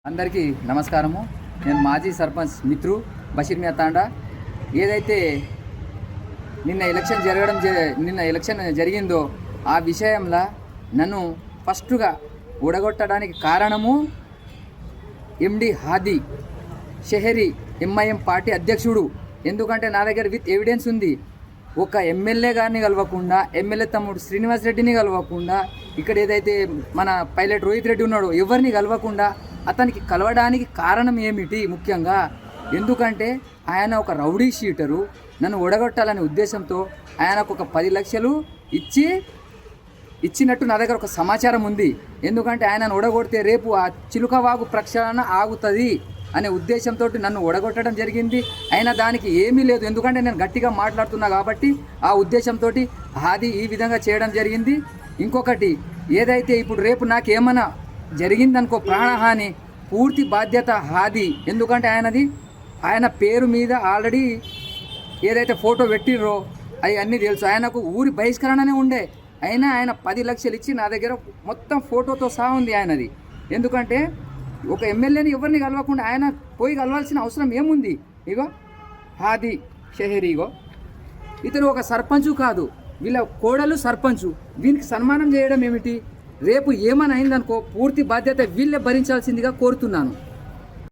అందరికీ నమస్కారము. నేను మాజీ సర్పంచ్ మిత్రు బషీర్ మియా తాండా. ఏదైతే నిన్న ఎలక్షన్ జరిగిందో ఆ విషయంలో నన్ను ఫస్ట్గా ఓడగొట్టడానికి కారణము ఎండి హాదీ షెహరీ ఎంఐఎం పార్టీ అధ్యక్షుడు. ఎందుకంటే నా దగ్గర విత్ ఎవిడెన్స్ ఉంది. ఒక ఎమ్మెల్యే గారిని కలవకుండా, ఎమ్మెల్యే తమ్ముడు శ్రీనివాస్ రెడ్డిని కలవకుండా, ఇక్కడ ఏదైతే మన పైలట్ రోహిత్ రెడ్డి ఉన్నాడో ఎవరిని కలవకుండా అతనికి కలవడానికి కారణం ఏమిటి? ముఖ్యంగా ఎందుకంటే ఆయన ఒక రౌడీ షీటరు. నన్ను ఓడగొట్టాలనే ఉద్దేశంతో ఆయనకు ఒక 10 లక్షలు ఇచ్చినట్టు నా దగ్గర ఒక సమాచారం ఉంది. ఎందుకంటే ఆయనను ఓడగొడితే రేపు ఆ చిలుకవాగు ప్రక్షాళన ఆగుతుంది అనే ఉద్దేశంతో నన్ను ఓడగొట్టడం జరిగింది. అయినా దానికి ఏమీ లేదు, ఎందుకంటే నేను గట్టిగా మాట్లాడుతున్నా కాబట్టి ఆ ఉద్దేశంతో హాదీ ఈ విధంగా చేయడం జరిగింది. ఇంకొకటి, ఏదైతే ఇప్పుడు రేపు నాకేమన్నా జరిగిందనుకో ప్రాణహాని, పూర్తి బాధ్యత హాదీ. ఎందుకంటే ఆయన పేరు మీద ఆల్రెడీ ఏదైతే ఫోటో పెట్టిర్రో అవి అన్నీ తెలుసు. ఆయనకు ఊరి బహిష్కరణనే ఉండే, అయినా ఆయన 10 లక్షలు ఇచ్చి నా దగ్గర మొత్తం ఫోటోతో సహా ఉంది ఆయనది. ఎందుకంటే ఒక ఎమ్మెల్యేని ఎవరిని కలవకుండా ఆయన పోయి కలవాల్సిన అవసరం ఏముంది? ఇగో హాదీ షెహరీ, ఇగో ఇతను ఒక సర్పంచు కాదు, వీళ్ళ కోడలు సర్పంచు. వీనికి సన్మానం చేయడం ఏమిటి? రేపు ఏమైనా అయిందనుకో పూర్తి బాధ్యత వీళ్ళే భరించాల్సిందిగా కోరుతున్నాను.